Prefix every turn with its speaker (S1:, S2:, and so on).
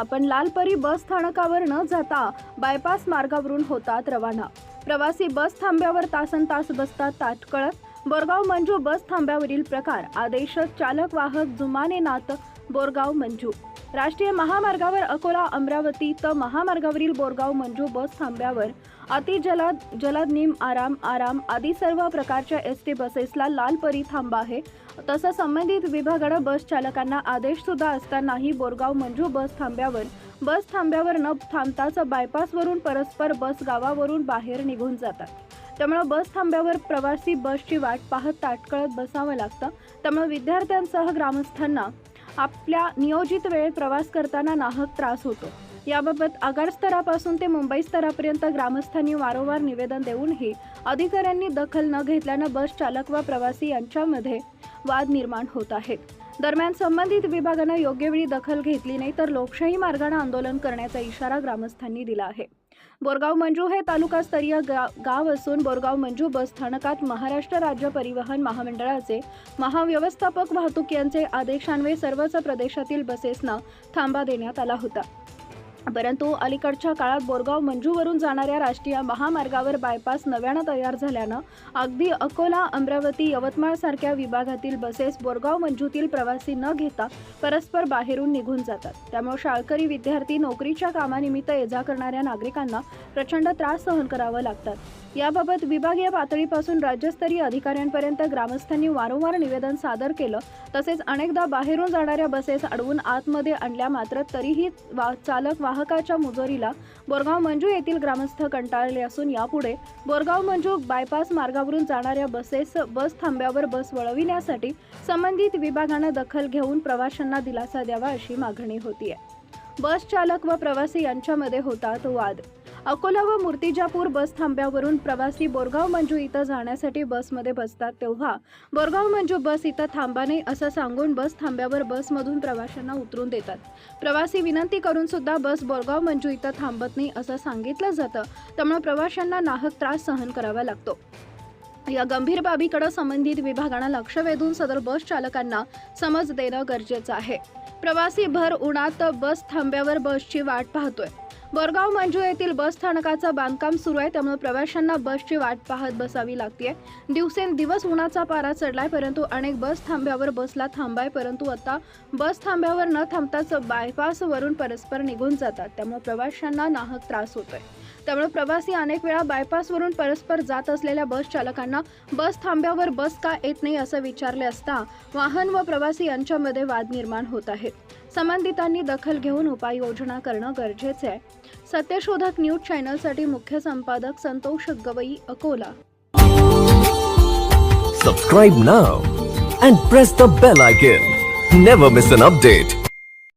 S1: होता, पण लालपरी बस स्थानकावर न जाता बायपास मार्गावरून होतात रवाना। प्रवासी बस थांब्यावर तासनतास बसतात ताटकळत। बोरगाव मंजू बस थांब्यावरील प्रकार आदेश चालक वाहक जुमाने नात बोरगाव मंजू। राष्ट्रीय महामार्गावर अकोला अमरावती त महामार्गावरील बोरगाव मंजू बस थांब्यावर अति जलद निम आराम आदी सर्व प्रकारच्या एसटी बसेसला लालपरी थांबा आहे। तसं संबंधित विभागानं बस चालकांना आदेश सुद्धा असतानाही बोरगाव मंजू बस थांब्यावर न थांबताच बायपासवरून परस्पर बस गावावरून बाहेर निघून जातात। त्यामुळे बस थांब्यावर प्रवासी बसची वाट पाहत ताटकळत बसावं लागतं। त्यामुळे विद्यार्थ्यांसह ग्रामस्थांना आपल्या नियोजित वेळेत प्रवास करताना नाहक त्रास होतो। याबाबत आगार स्तरापासून ते मुंबई स्तरापर्यंत ग्रामस्थांनी वारंवार निवेदन देऊनही अधिकाऱ्यांनी दखल न घेतल्यानं बस चालक व प्रवासी यांच्यामध्ये वाद निर्माण होत आहेत। दरम्यान संबंधित विभागानं योग्य वेळी दखल घेतली नाही तर लोकशाही मार्गाने आंदोलन करण्याचा इशारा ग्रामस्थांनी दिला आहे। बोरगाव मंजू हे तालुकास्तरीय गाव असून बोरगाव मंजू बस स्थानकात महाराष्ट्र राज्य परिवहन महामंडळाचे महाव्यवस्थापक वाहतूक यांचे आदेशान्वये सर्वच प्रदेशातील बसेसना थांबा देण्यात आला होता। परंतु अलीकडच्या काळात बोरगाव मंजूवरून जाणाऱ्या राष्ट्रीय महामार्गावर बायपास नव्यानं तयार झाल्यानं अगदी अकोला अमरावती यवतमाळ सारख्या विभागातील बसेस बोरगाव मंजूतील प्रवासी न घेता परस्पर बाहेरून निघून जातात। त्यामुळे शाळकरी विद्यार्थी नोकरीच्या कामानिमित्त ये-जा करणाऱ्या नागरिकांना प्रचंड त्रास सहन करावे लागतात। याबाबत विभागीय पातळीपासून राज्यस्तरीय अधिकाऱ्यांपर्यंत ग्रामस्थांनी वारंवार निवेदन सादर केलं। तसेच अनेकदा बाहेरून जाणाऱ्या बसेस अडवून आतमध्ये आणल्या, मात्र तरीही चालक वाहकाच्या मुजोरीला बोरगाव मंजू येथील ग्रामस्थ कंटाळले असून यापुढे बोरगाव मंजू बायपास मार्गावरून जाणाऱ्या बसेस बस थांब्यावर बस वळविण्यासाठी संबंधित विभागाने दखल घेऊन प्रवाशांना दिलासा द्यावा अशी मागणी होतीये। बस चालक व प्रवासी यांच्यामध्ये होतात वाद। अकोला व मूर्तिजापूर बस थांब्यावरून प्रवासी बोरगाव मंजू इथं जाण्यासाठी बसमध्ये बसतात, तेव्हा बोरगाव मंजू बस इथं थांबा नाही असं सांगून बस थांब्यावर बसमधून प्रवाशांना उतरून देतात। प्रवासी विनंती करून सुद्धा बस बोरगाव मंजू इथं थांबत नाही असं सांगितलं जातं। त्यामुळे प्रवाशांना नाहक त्रास सहन करावा लागतो। या गंभीर बाबीकडे संबंधित विभागानं लक्ष वेधून सदर बस चालकांना समज देणं गरजेचं आहे। प्रवासी भर उन्हात बस थांब्यावर बसची वाट पाहतोय। बोरगाव मंजू येथील बस स्थानकाचं बांधकाम सुरू आहे, त्यामुळे प्रवाशांना बसची वाट पाहत बसावी लागते। दिवसेंदिवस उन्हाचा पारा चढलाय, परंतु अनेक बस थांब्यावर बसला थांबाय, परंतु आता बस थांब्यावर न थांबताच बायपासवरून परस्पर निघून जातात। त्यामुळे प्रवाशांना नाहक त्रास होतोय। त्यामुळे प्रवासी अनेक वेळा बायपासवरून परस्पर जात असलेल्या बस चालकांना बस थांब्यावर बस का येत नाही असं विचारले असता वाहन व प्रवासी यांच्यामध्ये वाद निर्माण होत आहेत। संबंधितांनी दखल घेऊन उपाययोजना करणं गरजेचे आहे। सत्यशोधक न्यूज चॅनलसाठी मुख्य संपादक Santosh Gavai, Akola.
S2: Subscribe now and press the bell icon. Never miss an update.